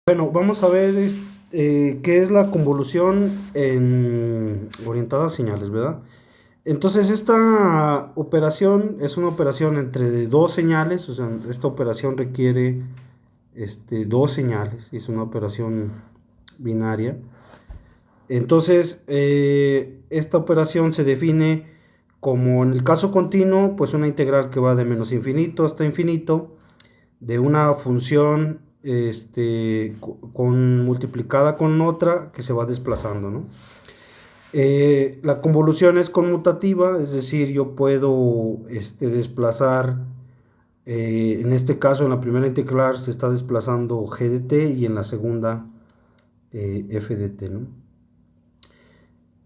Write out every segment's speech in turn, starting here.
Bueno, vamos a ver qué es la convolución orientada a señales, ¿verdad? Entonces, esta operación es una operación entre dos señales, o sea, esta operación requiere dos señales, es una operación binaria. Entonces, esta operación se define como en el caso continuo, pues una integral que va de menos infinito hasta infinito de una función multiplicada con otra que se va desplazando, ¿no? La convolución es conmutativa, es decir, yo puedo desplazar, en este caso en la primera integral se está desplazando g de t y en la segunda f de t, ¿no?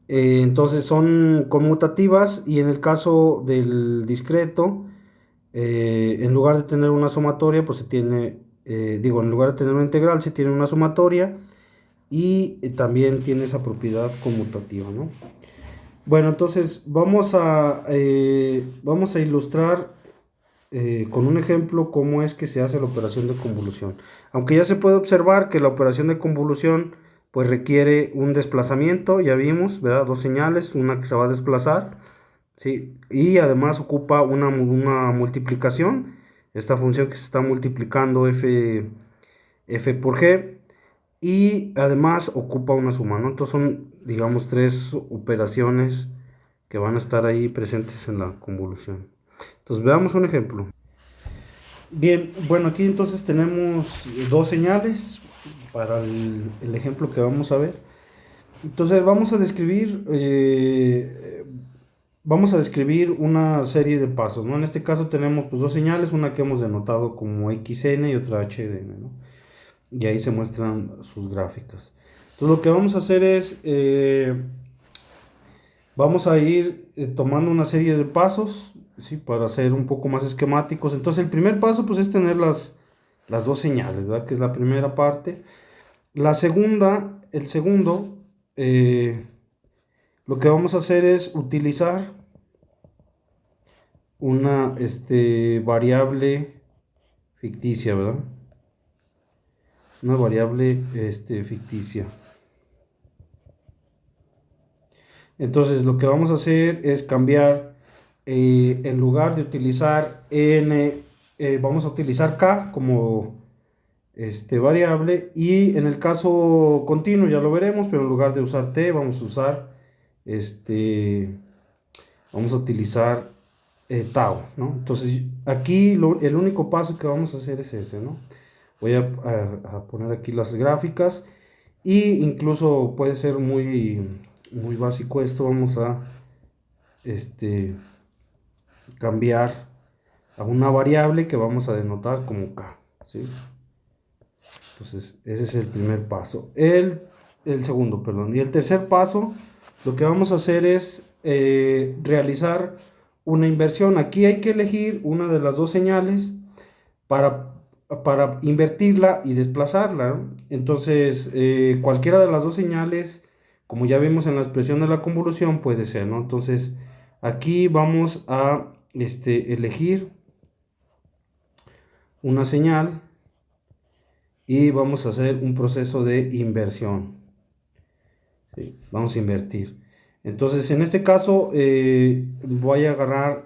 Entonces son conmutativas y en el caso del discreto, en lugar de tener una sumatoria, pues se tiene, en lugar de tener una integral, se tiene una sumatoria y también tiene esa propiedad conmutativa, ¿no? Bueno, entonces vamos a ilustrar con un ejemplo cómo es que se hace la operación de convolución. Aunque ya se puede observar que la operación de convolución pues requiere un desplazamiento, ya vimos, ¿verdad? Dos señales, una que se va a desplazar, ¿sí? Y además ocupa una multiplicación, esta función que se está multiplicando f por g, y además ocupa una suma, ¿no? Entonces son, digamos, tres operaciones que van a estar ahí presentes en la convolución. Entonces veamos un ejemplo. Bien, bueno, aquí entonces tenemos dos señales para el ejemplo que vamos a ver. Entonces vamos a describir una serie de pasos, ¿no? En este caso tenemos pues dos señales, una que hemos denotado como xn y otra hdn, ¿no? Y ahí se muestran sus gráficas. Entonces lo que vamos a hacer es, vamos a ir tomando una serie de pasos, ¿sí? Para ser un poco más esquemáticos. Entonces el primer paso pues es tener las dos señales, ¿verdad? Que es la primera parte. La segunda, el segundo, lo que vamos a hacer es utilizar una variable ficticia, ¿verdad? Una variable ficticia. Entonces lo que vamos a hacer es cambiar, en lugar de utilizar n, vamos a utilizar k como variable, y en el caso continuo ya lo veremos, pero en lugar de usar t vamos a usar vamos a utilizar tau, ¿no? Entonces aquí el único paso que vamos a hacer es ese, ¿no? Voy a poner aquí las gráficas y incluso puede ser muy básico esto. Vamos a cambiar a una variable que vamos a denotar como k, ¿sí? Entonces ese es el primer paso. El segundo, perdón. Y el tercer paso, lo que vamos a hacer es realizar una inversión. Aquí hay que elegir una de las dos señales para, para invertirla y desplazarla, ¿no? Entonces, cualquiera de las dos señales, como ya vimos en la expresión de la convolución, puede ser, ¿no? Entonces, aquí vamos a elegir una señal y vamos a hacer un proceso de inversión, ¿sí? Vamos a invertir. Entonces, en este caso, voy a agarrar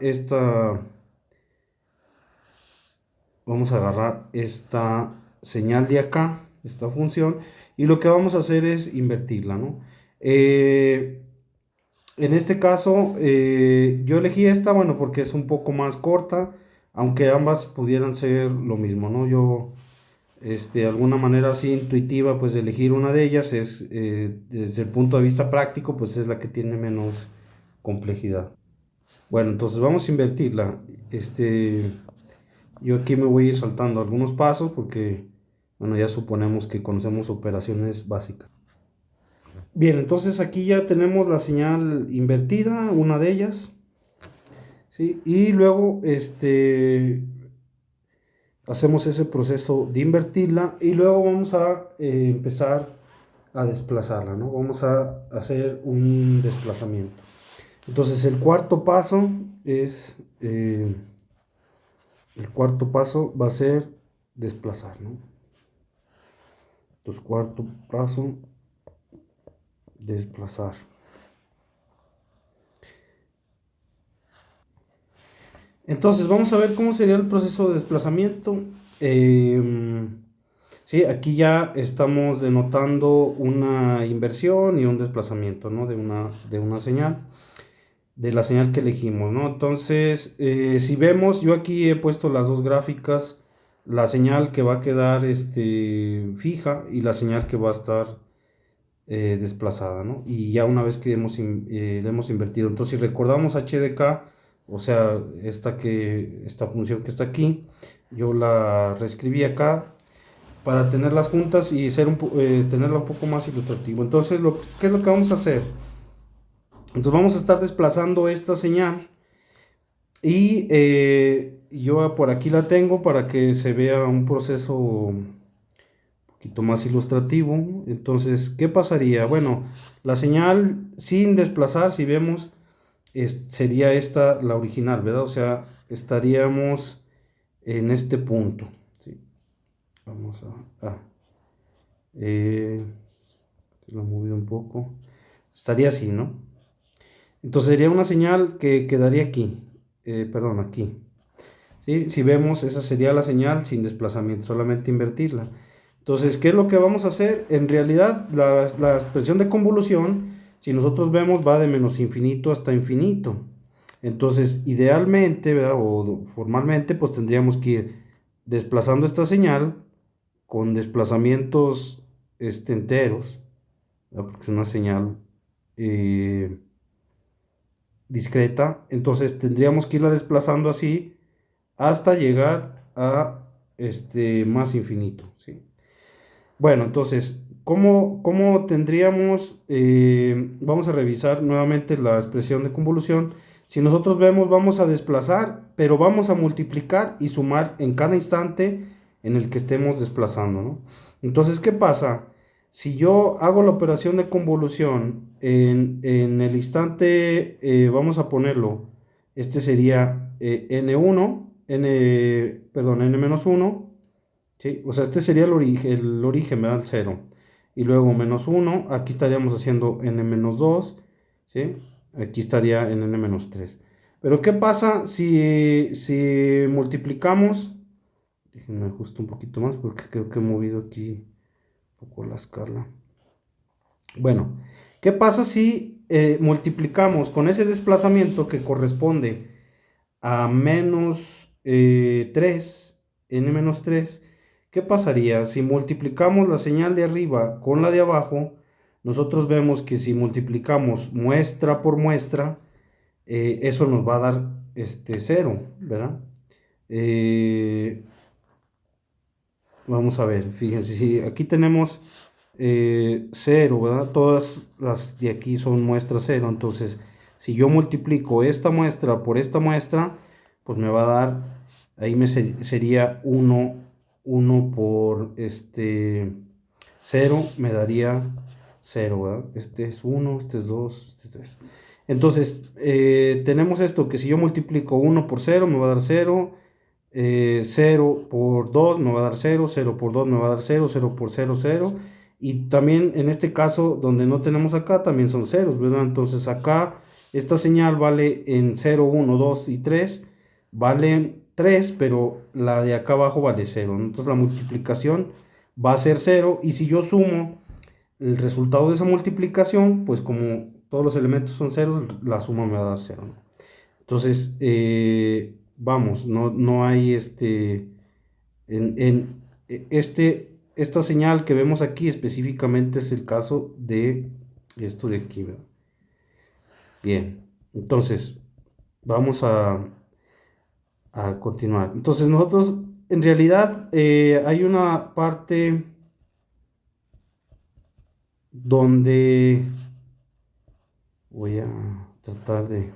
vamos a agarrar esta señal de acá, esta función, y lo que vamos a hacer es invertirla, ¿no? En este caso, yo elegí esta, bueno, porque es un poco más corta, aunque ambas pudieran ser lo mismo, ¿no? Yo, de alguna manera así intuitiva, pues elegir una de ellas es, desde el punto de vista práctico, pues es la que tiene menos complejidad. Bueno, entonces vamos a invertirla. Yo aquí me voy a ir saltando algunos pasos porque, bueno, ya suponemos que conocemos operaciones básicas. Bien, entonces aquí ya tenemos la señal invertida, una de ellas, ¿sí? Y luego hacemos ese proceso de invertirla y luego vamos a empezar a desplazarla, ¿no? Vamos a hacer un desplazamiento. Entonces el cuarto paso es, el cuarto paso va a ser desplazar, ¿no? Entonces, cuarto paso, desplazar. Entonces, vamos a ver cómo sería el proceso de desplazamiento. Sí, aquí ya estamos denotando una inversión y un desplazamiento, ¿no? De una señal, de la señal que elegimos, ¿no? Entonces, si vemos, yo aquí he puesto las dos gráficas, la señal que va a quedar fija y la señal que va a estar desplazada, ¿no? Y ya una vez que le hemos invertido. Entonces, si recordamos HDK, o sea, esta función que está aquí, yo la reescribí acá para tenerlas juntas y tenerla un poco más ilustrativo. Entonces, ¿qué es lo que vamos a hacer? Entonces vamos a estar desplazando esta señal y yo por aquí la tengo para que se vea un proceso un poquito más ilustrativo. Entonces, ¿qué pasaría? Bueno, la señal sin desplazar, si vemos, sería esta la original, ¿verdad? O sea, estaríamos en este punto. ¿Sí? Vamos lo he movido un poco. Estaría así, ¿no? Entonces sería una señal que quedaría aquí, perdón, aquí. ¿Sí? Si vemos, esa sería la señal sin desplazamiento, solamente invertirla. Entonces, ¿qué es lo que vamos a hacer? En realidad, la expresión de convolución, si nosotros vemos, va de menos infinito hasta infinito. Entonces, idealmente, ¿verdad? O formalmente, pues tendríamos que ir desplazando esta señal con desplazamientos enteros, ¿verdad? Porque es una señal discreta. Entonces, tendríamos que irla desplazando así hasta llegar a más infinito, ¿sí? Bueno, entonces, ¿cómo tendríamos? Vamos a revisar nuevamente la expresión de convolución. Si nosotros vemos, vamos a desplazar, pero vamos a multiplicar y sumar en cada instante en el que estemos desplazando, ¿no? Entonces, ¿qué pasa? Si yo hago la operación de convolución en el instante, vamos a ponerlo, este sería n1, perdón, n-1, ¿sí? O sea, este sería el origen, ¿verdad? El 0. Y luego menos 1, aquí estaríamos haciendo n-2, ¿sí? Aquí estaría en n-3. Pero ¿qué pasa si multiplicamos? Déjenme ajusto un poquito más porque creo que he movido aquí un poco la escala. Bueno, ¿qué pasa si multiplicamos con ese desplazamiento que corresponde a menos 3, n-3? ¿Qué pasaría? Si multiplicamos la señal de arriba con la de abajo, nosotros vemos que si multiplicamos muestra por muestra, eso nos va a dar 0, ¿verdad? Vamos a ver, fíjense, si aquí tenemos 0, ¿verdad? Todas las de aquí son muestra 0, entonces si yo multiplico esta muestra por esta muestra, pues me va a dar, ahí sería 1 por 0, me daría 0, ¿verdad? Este es 1, este es 2, este es 3. Entonces, tenemos esto, que si yo multiplico 1 por 0, me va a dar 0, 0 por 2 me va a dar 0, 0 por 2 me va a dar 0, 0 por 0, 0. Y también en este caso, donde no tenemos acá, también son ceros, ¿verdad? Entonces acá, esta señal vale en 0, 1, 2 y 3, vale 3, pero la de acá abajo vale 0. Entonces la multiplicación va a ser 0. Y si yo sumo el resultado de esa multiplicación, pues como todos los elementos son ceros, la suma me va a dar 0, ¿no? Entonces, vamos, no hay esta señal que vemos aquí específicamente es el caso de esto de aquí, ¿verdad? Bien, entonces, vamos a continuar. Entonces, nosotros, en realidad, hay una parte donde voy a tratar de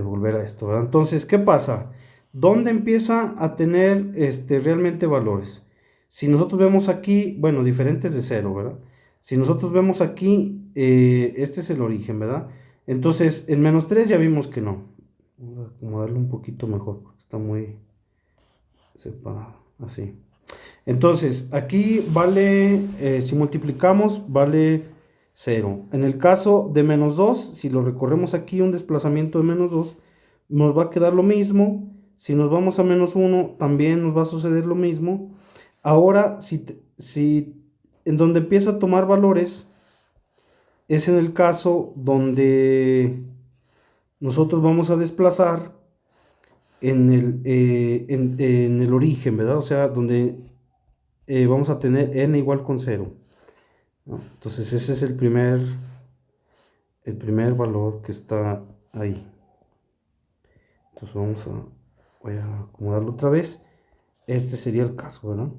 volver a esto, ¿verdad? Entonces, ¿qué pasa? ¿Dónde empieza a tener realmente valores? Si nosotros vemos aquí, bueno, diferentes de 0, ¿verdad? Si nosotros vemos aquí, este es el origen, ¿verdad? Entonces, en menos 3 ya vimos que no. Vamos a acomodarlo un poquito mejor, porque está muy separado, así. Entonces, aquí vale, si multiplicamos, vale 0. En el caso de menos 2, si lo recorremos aquí, un desplazamiento de menos 2, nos va a quedar lo mismo. Si nos vamos a menos 1, también nos va a suceder lo mismo. Ahora, si en donde empieza a tomar valores, es en el caso donde nosotros vamos a desplazar en el origen, ¿verdad? O sea, donde vamos a tener n igual con 0, ¿no? Entonces ese es el primer valor que está ahí. Entonces voy a acomodarlo otra vez. Este sería el caso, ¿verdad?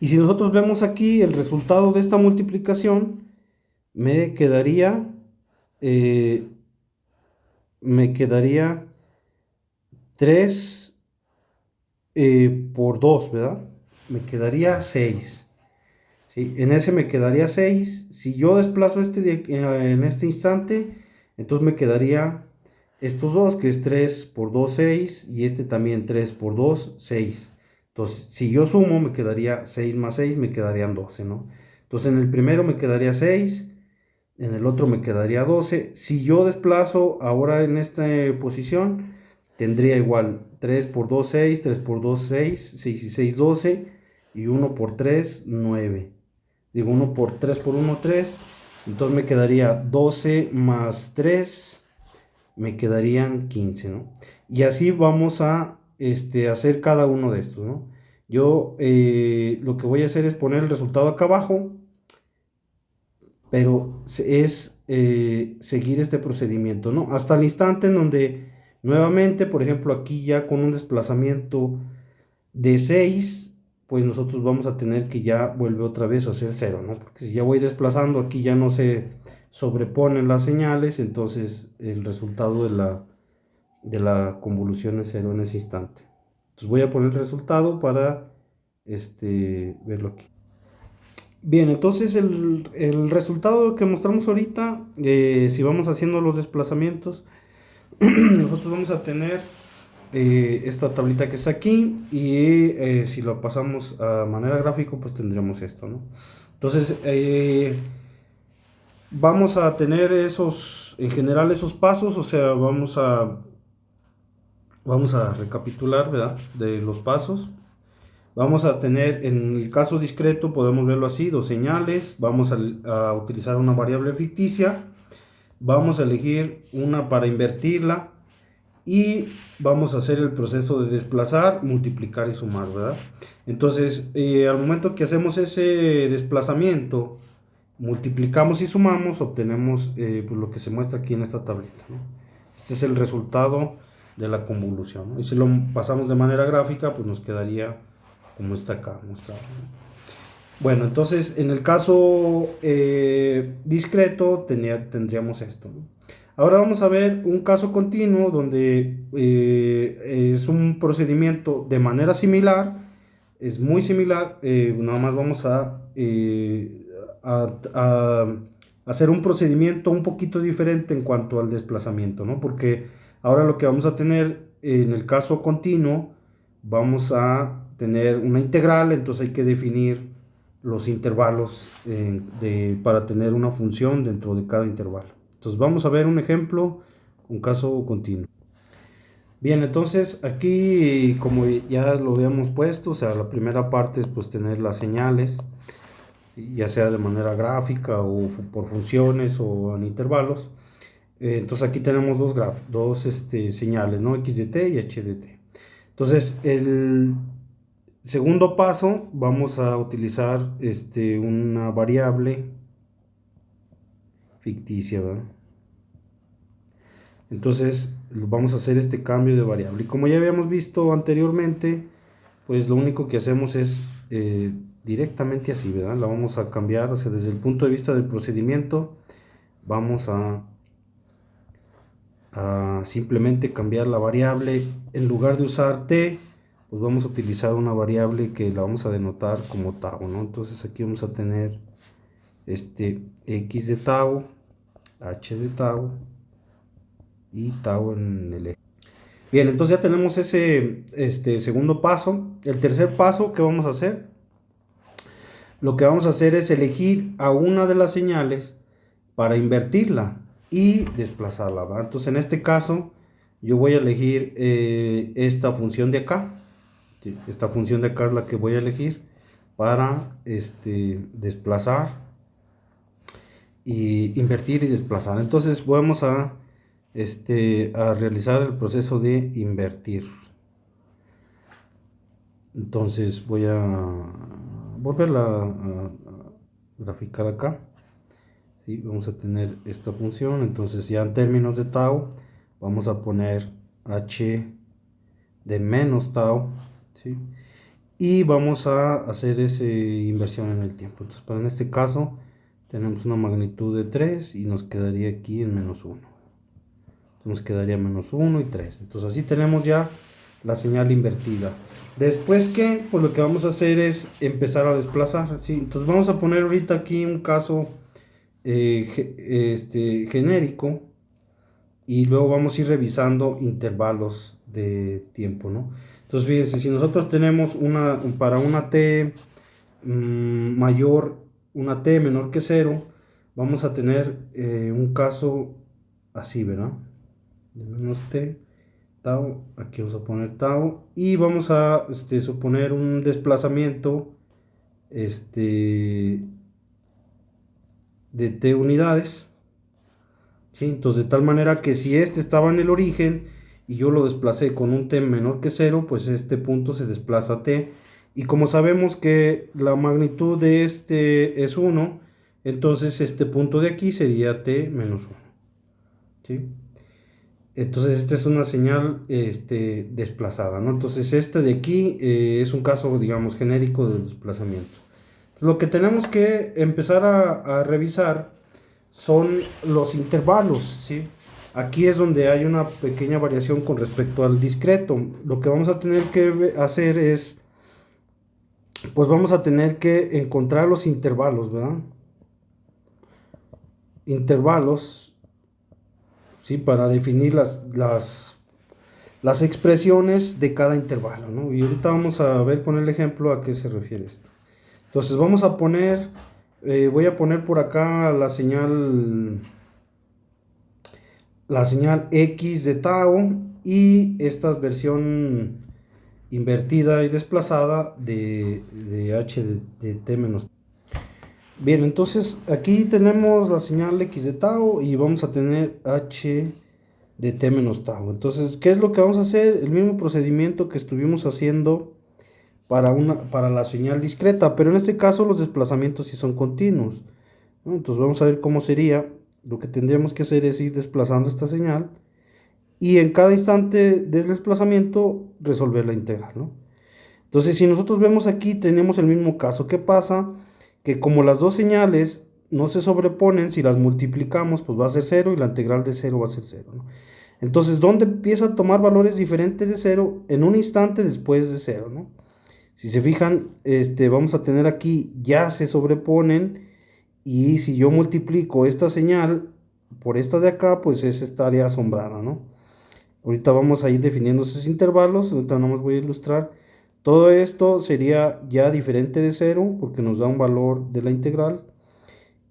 Y si nosotros vemos aquí el resultado de esta multiplicación, me quedaría 3 por 2, ¿verdad? Me quedaría 6. ¿Sí? En ese me quedaría 6. Si yo desplazo en este instante, entonces me quedaría estos dos, que es 3 por 2, 6. Y este también 3 por 2, 6. Entonces, si yo sumo, me quedaría 6 más 6, me quedarían 12, ¿no? Entonces, en el primero me quedaría 6. En el otro me quedaría 12. Si yo desplazo ahora en esta posición, tendría igual 3 por 2, 6. 3 por 2, 6. 6 y 6, 12. Y 1 por 3, 9. Digo, 1 por 3 por 1, 3. Entonces me quedaría 12 más 3. Me quedarían 15, ¿no? Y así vamos a hacer cada uno de estos, ¿no? Yo lo que voy a hacer es poner el resultado acá abajo, pero es seguir este procedimiento, ¿no? Hasta el instante en donde nuevamente, por ejemplo, aquí ya con un desplazamiento de 6, pues nosotros vamos a tener que ya vuelve otra vez a ser 0, ¿no? Porque si ya voy desplazando, aquí ya no se sobreponen las señales, entonces el resultado de la convolución es 0 en ese instante. Entonces voy a poner el resultado para verlo aquí. Bien, entonces el resultado que mostramos ahorita, si vamos haciendo los desplazamientos, nosotros vamos a tener esta tablita que está aquí y si lo pasamos a manera gráfica, pues tendremos esto, ¿no? Entonces, vamos a tener en general esos pasos, o sea, vamos a recapitular, ¿verdad? De los pasos. Vamos a tener, en el caso discreto, podemos verlo así, dos señales. Vamos a utilizar una variable ficticia. Vamos a elegir una para invertirla. Y vamos a hacer el proceso de desplazar, multiplicar y sumar, ¿verdad? Entonces, al momento que hacemos ese desplazamiento, multiplicamos y sumamos, obtenemos pues lo que se muestra aquí en esta tablita, ¿no? Este es el resultado de la convolución, ¿no? Y si lo pasamos de manera gráfica, pues nos quedaría como está acá mostrado, ¿no? Bueno, entonces en el caso discreto tendríamos esto, ¿no? Ahora vamos a ver un caso continuo donde es un procedimiento de manera similar, es muy similar, nada más vamos a hacer un procedimiento un poquito diferente en cuanto al desplazamiento, ¿no? Porque ahora lo que vamos a tener en el caso continuo, vamos a tener una integral, entonces hay que definir los intervalos para tener una función dentro de cada intervalo. Entonces vamos a ver un ejemplo, un caso continuo. Bien, entonces aquí como ya lo habíamos puesto, o sea, la primera parte es pues tener las señales, ¿sí? Ya sea de manera gráfica o por funciones o en intervalos. Entonces aquí tenemos dos señales, ¿no? X de t y h de t. Entonces el segundo paso vamos a utilizar una variable ficticia, ¿verdad? Entonces vamos a hacer este cambio de variable. Y como ya habíamos visto anteriormente, pues lo único que hacemos es directamente así, ¿verdad? La vamos a cambiar, o sea, desde el punto de vista del procedimiento, vamos a simplemente cambiar la variable. En lugar de usar t, pues vamos a utilizar una variable que la vamos a denotar como tau, ¿no? Entonces aquí vamos a tener x de tau, h de tau y tau en el eje. Bien, entonces ya tenemos ese segundo paso. El tercer paso que vamos a hacer, lo que vamos a hacer es elegir a una de las señales para invertirla y desplazarla, ¿va? Entonces en este caso yo voy a elegir esta función de acá. ¿Sí? Esta función de acá es la que voy a elegir para desplazar y invertir y desplazar. Entonces vamos a realizar el proceso de invertir. Entonces voy a volverla a graficar acá. ¿Sí? Vamos a tener esta función. Entonces ya en términos de tau vamos a poner h de menos tau. ¿Sí? Y vamos a hacer esa inversión en el tiempo. Entonces para en este caso tenemos una magnitud de 3 y nos quedaría aquí en menos 1. Nos quedaría menos 1 y 3. Entonces así tenemos ya la señal invertida. Después que, pues lo que vamos a hacer es empezar a desplazar. ¿Sí? Entonces vamos a poner ahorita aquí un caso genérico y luego vamos a ir revisando intervalos de tiempo, ¿no? Entonces fíjense, si nosotros tenemos para una t mayor, una t menor que 0, vamos a tener un caso así, ¿verdad? De menos t, tau, aquí vamos a poner tau, y vamos a suponer un desplazamiento de t unidades. ¿Sí? Entonces de tal manera que si este estaba en el origen y yo lo desplacé con un t menor que 0, pues este punto se desplaza a t, y como sabemos que la magnitud de este es 1, entonces este punto de aquí sería t menos 1. ¿Sí? Entonces esta es una señal desplazada, ¿no? Entonces este de aquí es un caso, digamos, genérico de desplazamiento. Entonces, lo que tenemos que empezar a revisar son los intervalos, ¿sí? Aquí es donde hay una pequeña variación con respecto al discreto. Lo que vamos a tener que hacer es, pues vamos a tener que encontrar los intervalos, ¿verdad? Intervalos, ¿sí? Para definir las expresiones de cada intervalo, ¿no? Y ahorita vamos a ver con el ejemplo a qué se refiere esto. Entonces vamos a poner, voy a poner por acá la señal X de tau y esta versión invertida y desplazada de h de t menos. Bien, entonces aquí tenemos la señal X de tau y vamos a tener h de t menos tau. Entonces, ¿qué es lo que vamos a hacer? El mismo procedimiento que estuvimos haciendo para la señal discreta, pero en este caso los desplazamientos sí son continuos, ¿no? Entonces vamos a ver cómo sería. Lo que tendríamos que hacer es ir desplazando esta señal y en cada instante del desplazamiento resolver la integral, ¿no? Entonces si nosotros vemos aquí tenemos el mismo caso. ¿Qué pasa? Que como las dos señales no se sobreponen, si las multiplicamos pues va a ser 0 y la integral de 0 va a ser 0, ¿no? Entonces, ¿dónde empieza a tomar valores diferentes de 0? En un instante después de 0, ¿no? Si se fijan, vamos a tener aquí, ya se sobreponen, y si yo multiplico esta señal por esta de acá, pues es esta área asombrada, ¿no? Ahorita vamos a ir definiendo esos intervalos, ahorita nada más voy a ilustrar. Todo esto sería ya diferente de 0, porque nos da un valor de la integral,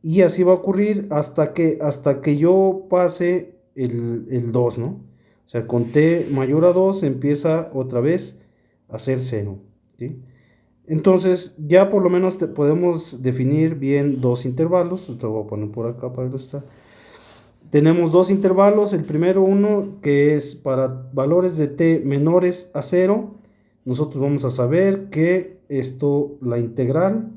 y así va a ocurrir hasta que yo pase el 2, ¿no? O sea, con t mayor a 2 empieza otra vez a ser 0, ¿sí? Entonces ya por lo menos podemos definir bien dos intervalos. Esto voy a poner por acá para ilustrar. Tenemos dos intervalos. El primero, uno que es para valores de t menores a 0. Nosotros vamos a saber que la integral,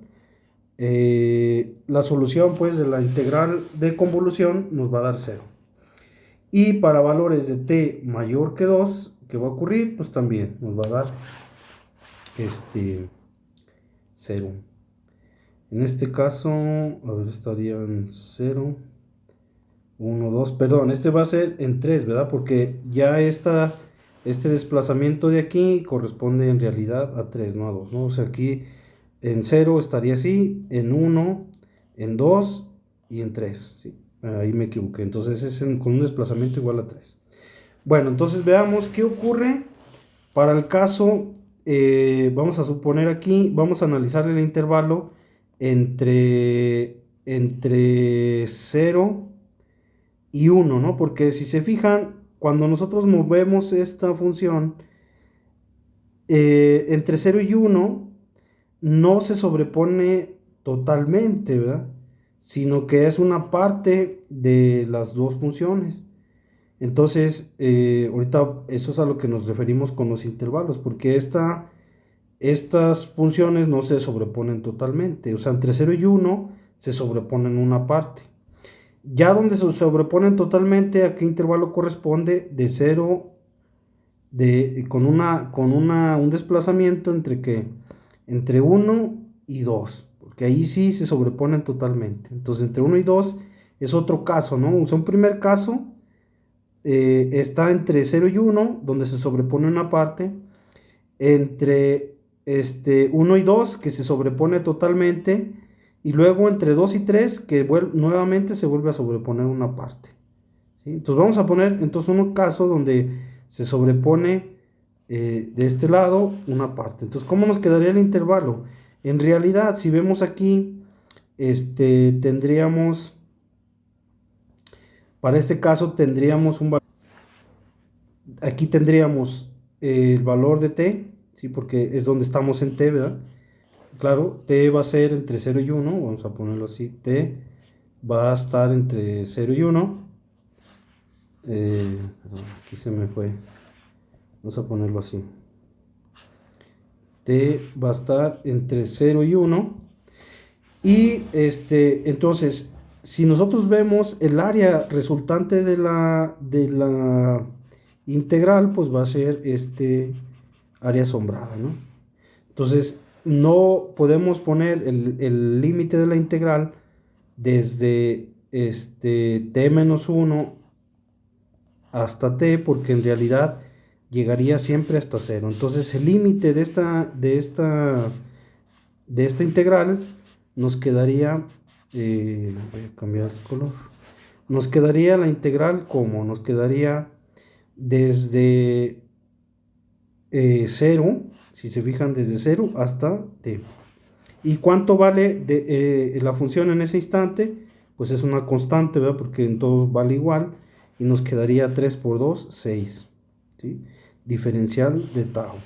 la solución pues de la integral de convolución nos va a dar 0. Y para valores de t mayor que 2, ¿qué va a ocurrir? Pues también nos va a dar 0. En este caso, a ver, estarían 0, 1, 2, perdón, este va a ser en 3, ¿verdad? Porque ya este desplazamiento de aquí corresponde en realidad a 3, no a 2, ¿no? O sea, aquí en 0 estaría así, en 1, en 2 y en 3, ¿sí? Ahí me equivoqué, entonces es con un desplazamiento igual a 3. Bueno, entonces veamos qué ocurre para el caso, vamos a suponer aquí, vamos a analizar el intervalo entre 0 y 1, ¿no? Porque si se fijan, cuando nosotros movemos esta función entre 0 y 1, no se sobrepone totalmente, ¿verdad? Sino que es una parte de las dos funciones. Entonces, ahorita eso es a lo que nos referimos con los intervalos, porque estas funciones no se sobreponen totalmente. O sea, entre 0 y 1 se sobreponen una parte. Ya donde se sobreponen totalmente, ¿a qué intervalo corresponde? De 0, con un desplazamiento entre 1 y 2, porque ahí sí se sobreponen totalmente. Entonces, entre 1 y 2 es otro caso, ¿no? O sea, un primer caso está entre 0 y 1, donde se sobrepone una parte, entre 1 y 2, que se sobrepone totalmente, y luego entre 2 y 3, que nuevamente se vuelve a sobreponer una parte. ¿Sí? Entonces vamos a poner entonces un caso donde se sobrepone de este lado una parte. Entonces, ¿cómo nos quedaría el intervalo? En realidad, si vemos aquí, tendríamos, para este caso tendríamos aquí tendríamos el valor de t, ¿sí? Porque es donde estamos en t, ¿verdad? Claro, t va a ser entre 0 y 1, vamos a ponerlo así, t va a estar entre 0 y 1. Aquí se me fue, vamos a ponerlo así, t va a estar entre 0 y 1. Y entonces, si nosotros vemos el área resultante de la integral, pues va a ser área asombrada, ¿no? Entonces, no podemos poner el límite de la integral desde t-1 hasta t, porque en realidad llegaría siempre hasta 0. Entonces, el límite de esta integral nos quedaría, voy a cambiar el color, nos quedaría la integral como, nos quedaría desde 0, si se fijan, desde 0 hasta t. ¿Y cuánto vale la función en ese instante? Pues es una constante, ¿verdad? Porque en todos vale igual, y nos quedaría 3 por 2, 6, ¿sí? Diferencial de tau.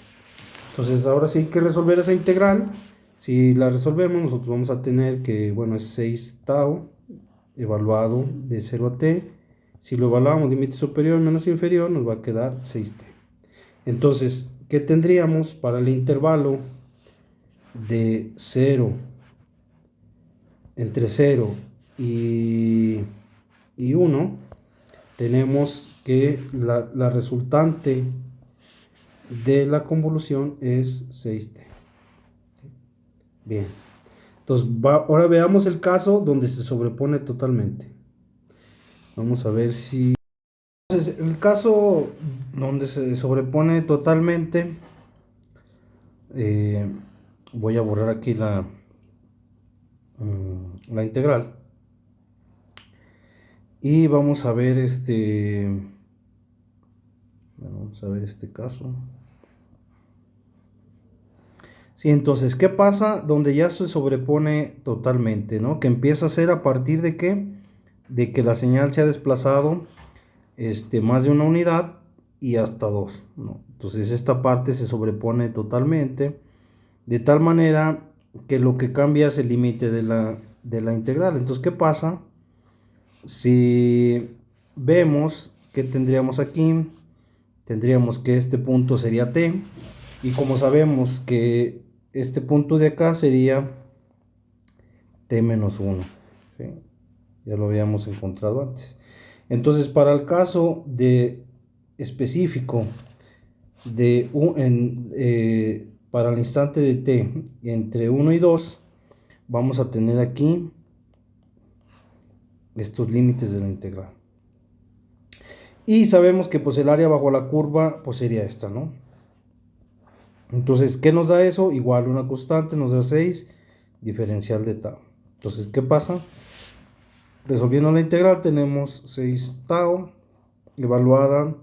Entonces ahora sí hay que resolver esa integral. Si la resolvemos, nosotros vamos a tener que, bueno, es 6 tau evaluado de 0 a t. Si lo evaluamos límite superior menos inferior, nos va a quedar 6t. Entonces, ¿qué tendríamos para el intervalo de 0, entre 0 y 1? Tenemos que la resultante de la convolución es 6t. Bien. Entonces, ahora veamos el caso donde se sobrepone totalmente. Vamos a ver si... Entonces, el caso donde se sobrepone totalmente, voy a borrar aquí la integral. Y vamos a ver vamos a ver este caso. Sí, entonces, ¿qué pasa donde ya se sobrepone totalmente, ¿no? Que empieza a ser a partir de qué? De que la señal se ha desplazado más de una unidad y hasta 2, ¿no? Entonces esta parte se sobrepone totalmente, de tal manera que lo que cambia es el límite de la integral. Entonces, ¿qué pasa? Si vemos que tendríamos aquí, tendríamos que este punto sería t, y como sabemos que este punto de acá sería t menos 1, ¿sí? Ya lo habíamos encontrado antes. Entonces, para el caso específico para el instante de t entre 1 y 2, vamos a tener aquí estos límites de la integral. Y sabemos que pues el área bajo la curva pues sería esta, ¿no? Entonces, ¿qué nos da eso? Igual una constante nos da 6, diferencial de tau. Entonces, ¿qué pasa? Resolviendo la integral tenemos 6 tau evaluada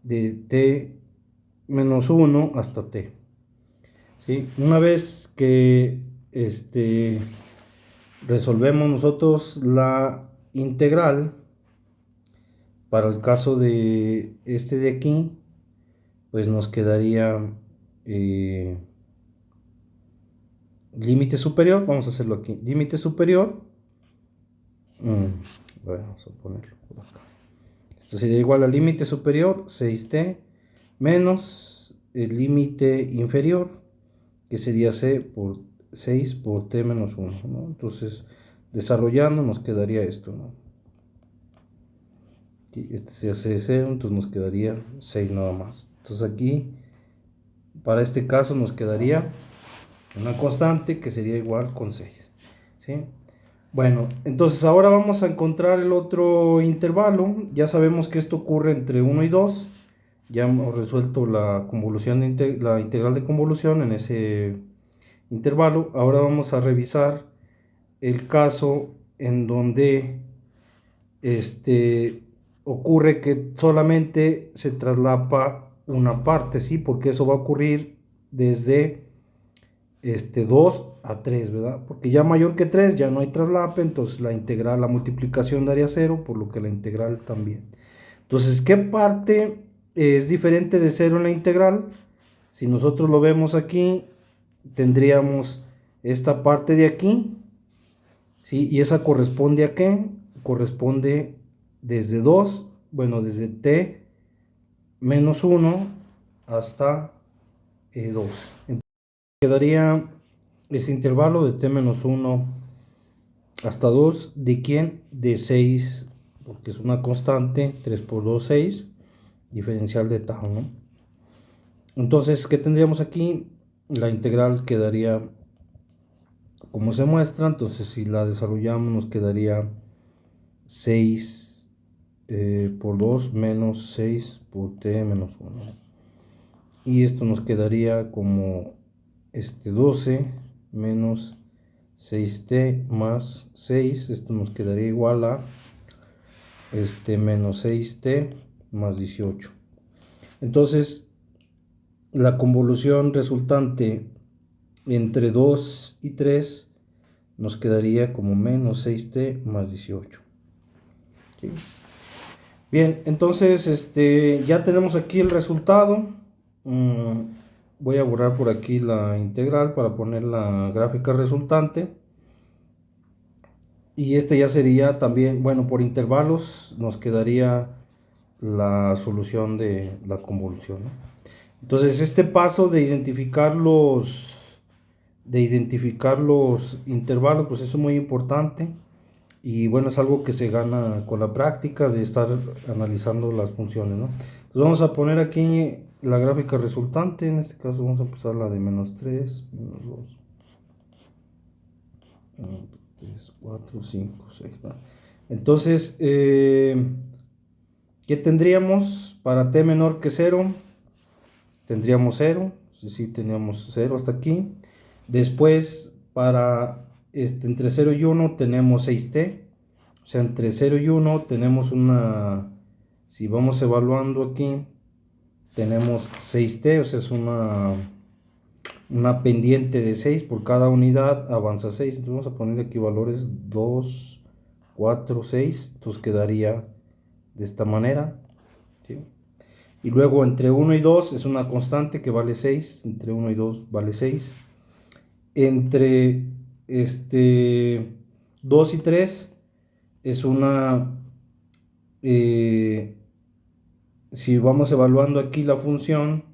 de t menos 1 hasta t. ¿Sí? Una vez que resolvemos nosotros la integral, para el caso de de aquí, pues nos quedaría límite superior. Vamos a hacerlo aquí, límite superior. Vamos a ponerlo por acá. Esto sería igual al límite superior 6t menos el límite inferior, que sería c por 6 por t menos 1, ¿no? Entonces, desarrollando nos quedaría esto, ¿no? Este sería c de 0, entonces nos quedaría 6 nada más. Entonces aquí, para este caso, nos quedaría una constante que sería igual con 6, ¿sí? Bueno, entonces ahora vamos a encontrar el otro intervalo. Ya sabemos que esto ocurre entre 1 y 2. Ya hemos resuelto la convolución la integral de convolución en ese intervalo. Ahora vamos a revisar el caso en donde ocurre que solamente se traslapa una parte, ¿sí? Porque eso va a ocurrir desde 2 a 3, ¿verdad? Porque ya mayor que 3 ya no hay traslape, entonces la integral, la multiplicación daría 0, por lo que la integral también. Entonces, ¿qué parte es diferente de 0 en la integral? Si nosotros lo vemos aquí, tendríamos esta parte de aquí, ¿sí? Y esa corresponde a ¿qué? Corresponde desde 2, bueno, desde t menos 1 hasta 2. Entonces, quedaría ese intervalo de t menos 1 hasta 2, ¿de quién? De 6, porque es una constante, 3 por 2, 6, diferencial de tau, ¿no? Entonces, ¿qué tendríamos aquí? La integral quedaría como se muestra. Entonces, si la desarrollamos, nos quedaría 6 por 2 menos 6 por t menos 1. Y esto nos quedaría como 12 menos 6t más 6. Esto nos quedaría igual a menos 6t más 18. Entonces, la convolución resultante entre 2 y 3 nos quedaría como menos 6t más 18. ¿Sí? Bien, entonces ya tenemos aquí el resultado. Voy a borrar por aquí la integral para poner la gráfica resultante. Y ya sería también, bueno, por intervalos nos quedaría la solución de la convolución, ¿no? Entonces, este paso de identificar los intervalos, pues eso es muy importante. Y bueno, es algo que se gana con la práctica de estar analizando las funciones, ¿no? Entonces vamos a poner aquí la gráfica resultante. En este caso vamos a empezar la de menos 3, menos 2, 3, 4, 5, 6. ¿No? Entonces, ¿qué tendríamos para t menor que 0? Tendríamos 0, sí, teníamos 0 hasta aquí. Después, para entre 0 y 1 tenemos 6t. O sea, entre 0 y 1 tenemos si vamos evaluando aquí, tenemos 6t, o sea, es una pendiente de 6 por cada unidad, avanza 6. Entonces vamos a poner aquí valores 2, 4, 6. Entonces quedaría de esta manera, ¿sí? Y luego entre 1 y 2 es una constante que vale 6. Entre 1 y 2 vale 6. Entre 2 y 3 es si vamos evaluando aquí la función,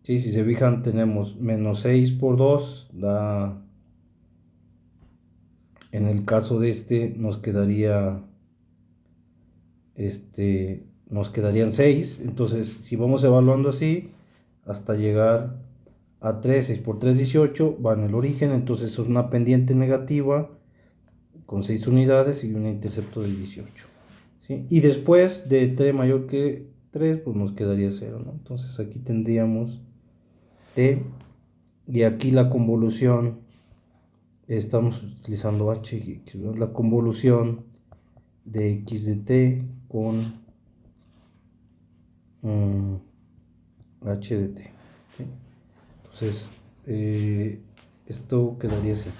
¿sí? Si se fijan, tenemos menos 6 por 2 da, en el caso de nos quedaría nos quedarían 6. Entonces, si vamos evaluando así hasta llegar a 3, 6 por 3, 18, va en el origen. Entonces es una pendiente negativa con 6 unidades y un intercepto de 18, ¿sí? Y después de t mayor que 3, pues nos quedaría 0, ¿no? Entonces aquí tendríamos t, y aquí la convolución, estamos utilizando h, la convolución de x de t con mm, HDT. ¿Sí? Entonces, esto quedaría así.